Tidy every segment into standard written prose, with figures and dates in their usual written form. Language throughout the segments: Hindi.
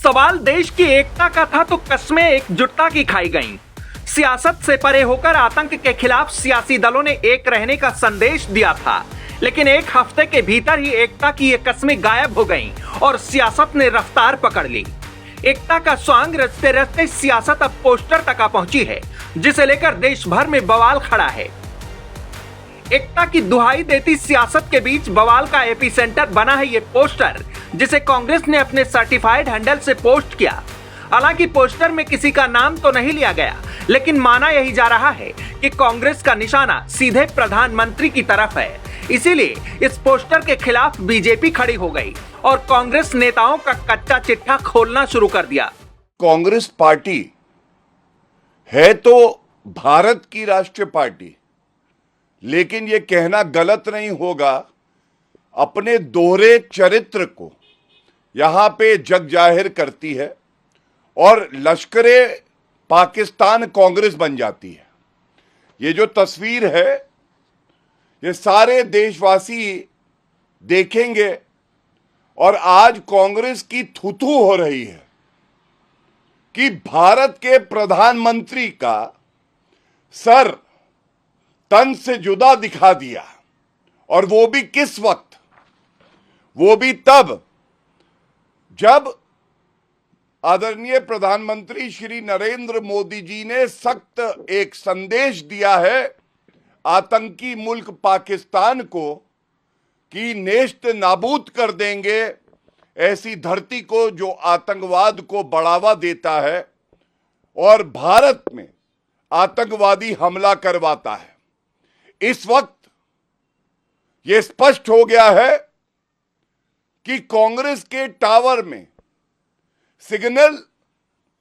सवाल देश की एकता का था तो कस्में एकजुटता की खाई गईं। सियासत से परे होकर आतंक के खिलाफ सियासी दलों ने एक रहने का संदेश दिया था, लेकिन एक हफ्ते के भीतर ही एकता की ये कस्में गायब हो गईं और सियासत ने रफ्तार पकड़ ली। एकता का स्वांग रचते रचते सियासत अब पोस्टर तक पहुंची है, जिसे लेकर देश भर में बवाल खड़ा है। एकता की दुहाई देती सियासत के बीच बवाल का एपिसेंटर बना है ये पोस्टर, जिसे कांग्रेस ने अपने सर्टिफाइड हैंडल से पोस्ट किया। हालांकि पोस्टर में किसी का नाम तो नहीं लिया गया, लेकिन माना यही जा रहा है कि कांग्रेस का निशाना सीधे प्रधानमंत्री की तरफ है। इसीलिए इस पोस्टर के खिलाफ बीजेपी खड़ी हो गई और कांग्रेस नेताओं का कच्चा चिट्ठा खोलना शुरू कर दिया। कांग्रेस पार्टी है तो भारत की राष्ट्रीय पार्टी, लेकिन ये कहना गलत नहीं होगा, अपने दोहरे चरित्र को यहां पे जग जाहिर करती है और लश्करे पाकिस्तान कांग्रेस बन जाती है। ये जो तस्वीर है ये सारे देशवासी देखेंगे और आज कांग्रेस की थुथु हो रही है कि भारत के प्रधानमंत्री का सर तन से जुदा दिखा दिया, और वो भी किस वक्त? वो भी तब जब आदरणीय प्रधानमंत्री श्री नरेंद्र मोदी जी ने सख्त एक संदेश दिया है आतंकी मुल्क पाकिस्तान को कि नेस्त नाबूद कर देंगे ऐसी धरती को जो आतंकवाद को बढ़ावा देता है और भारत में आतंकवादी हमला करवाता है। इस वक्त यह स्पष्ट हो गया है कि कांग्रेस के टावर में सिग्नल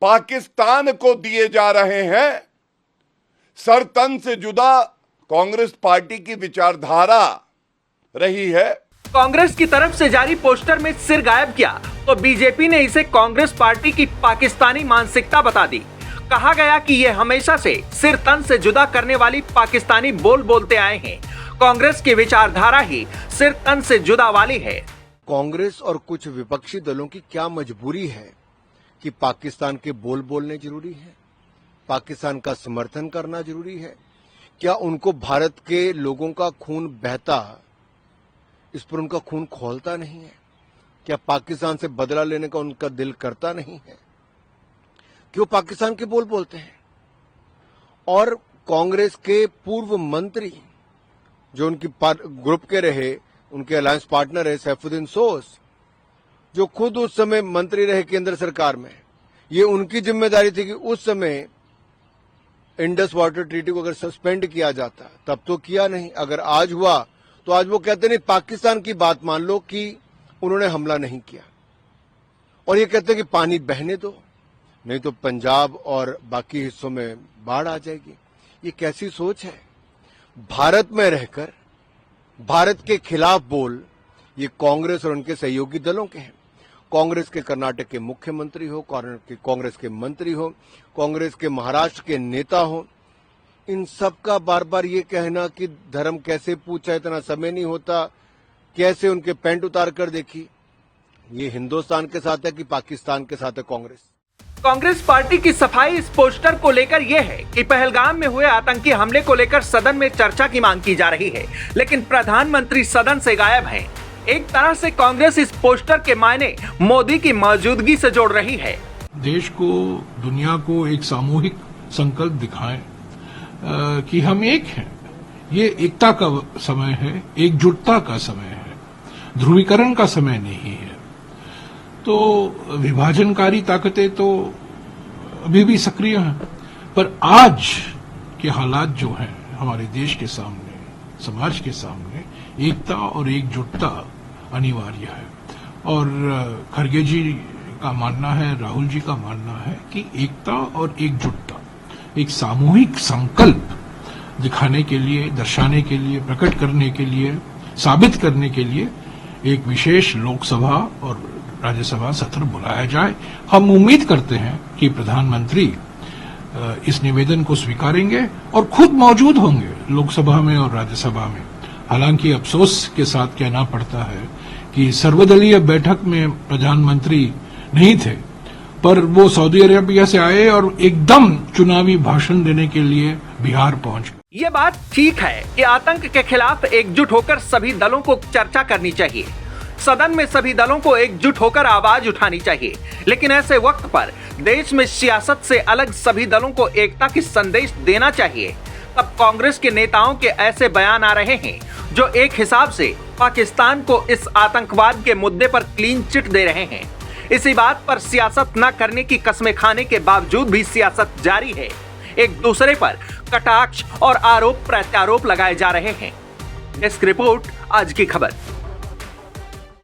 पाकिस्तान को दिए जा रहे हैं। सर तन से जुदा कांग्रेस पार्टी की विचारधारा रही है। कांग्रेस की तरफ से जारी पोस्टर में सिर गायब किया तो बीजेपी ने इसे कांग्रेस पार्टी की पाकिस्तानी मानसिकता बता दी। कहा गया कि ये हमेशा से सिर तन से जुदा करने वाली पाकिस्तानी बोलते आए हैं। कांग्रेस की विचारधारा ही सिर तन से जुदा वाली है। कांग्रेस और कुछ विपक्षी दलों की क्या मजबूरी है कि पाकिस्तान के बोलने जरूरी है, पाकिस्तान का समर्थन करना जरूरी है? क्या उनको भारत के लोगों का खून बहता इस पर उनका खून खौलता नहीं है? क्या पाकिस्तान से बदला लेने का उनका दिल करता नहीं है? क्यों पाकिस्तान के बोलते हैं? और कांग्रेस के पूर्व मंत्री जो उनकी ग्रुप के रहे, उनके अलायंस पार्टनर है सैफुद्दीन सोस, जो खुद उस समय मंत्री रहे केंद्र सरकार में, ये उनकी जिम्मेदारी थी कि उस समय इंडस वाटर ट्रीटी को अगर सस्पेंड किया जाता, तब तो किया नहीं। अगर आज हुआ तो आज वो कहते नहीं पाकिस्तान की बात मान लो कि उन्होंने हमला नहीं किया, और ये कहते हैं कि पानी बहने दो, नहीं तो पंजाब और बाकी हिस्सों में बाढ़ आ जाएगी। ये कैसी सोच है? भारत में रहकर भारत के खिलाफ बोल ये कांग्रेस और उनके सहयोगी दलों के हैं। कांग्रेस के कर्नाटक के मुख्यमंत्री हो, कांग्रेस के मंत्री हो, कांग्रेस के महाराष्ट्र के नेता हो, इन सब का बार बार ये कहना कि धर्म कैसे पूछा, इतना समय नहीं होता, कैसे उनके पैंट उतार कर देखी, ये हिंदुस्तान के साथ है कि पाकिस्तान के साथ है कांग्रेस? कांग्रेस पार्टी की सफाई इस पोस्टर को लेकर यह है कि पहलगाम में हुए आतंकी हमले को लेकर सदन में चर्चा की मांग की जा रही है, लेकिन प्रधानमंत्री सदन से गायब हैं। एक तरह से कांग्रेस इस पोस्टर के मायने मोदी की मौजूदगी से जोड़ रही है। देश को, दुनिया को एक सामूहिक संकल्प दिखाएं कि हम एक हैं। ये एकता का समय है, एकजुटता का समय है, ध्रुवीकरण का समय नहीं है। तो विभाजनकारी ताकतें तो अभी भी सक्रिय हैं, पर आज के हालात जो हैं हमारे देश के सामने, समाज के सामने, एकता और एकजुटता अनिवार्य है। और खड़गे जी का मानना है, राहुल जी का मानना है कि एकता और एकजुटता एक सामूहिक संकल्प दिखाने के लिए, दर्शाने के लिए, प्रकट करने के लिए, साबित करने के लिए एक विशेष लोकसभा और राज्यसभा सत्र बुलाया जाए। हम उम्मीद करते हैं कि प्रधानमंत्री इस निवेदन को स्वीकारेंगे और खुद मौजूद होंगे लोकसभा में और राज्यसभा में। हालांकि अफसोस के साथ कहना पड़ता है कि सर्वदलीय बैठक में प्रधानमंत्री नहीं थे, पर वो सऊदी अरेबिया से आए और एकदम चुनावी भाषण देने के लिए बिहार पहुंच गए। ये बात ठीक है कि आतंक के खिलाफ एकजुट होकर सभी दलों को चर्चा करनी चाहिए, सदन में सभी दलों को एकजुट होकर आवाज उठानी चाहिए, लेकिन ऐसे वक्त पर देश में सियासत से अलग सभी दलों को एकता की संदेश देना चाहिए। तब कांग्रेस के नेताओं के ऐसे बयान आ रहे हैं जो एक हिसाब से पाकिस्तान को इस आतंकवाद के मुद्दे पर क्लीन चिट दे रहे हैं। इसी बात पर सियासत न करने की कस्में खाने के बावजूद भी सियासत जारी है। एक दूसरे पर कटाक्ष और आरोप प्रत्यारोप लगाए जा रहे हैं। डेस्क रिपोर्ट, आज की खबर।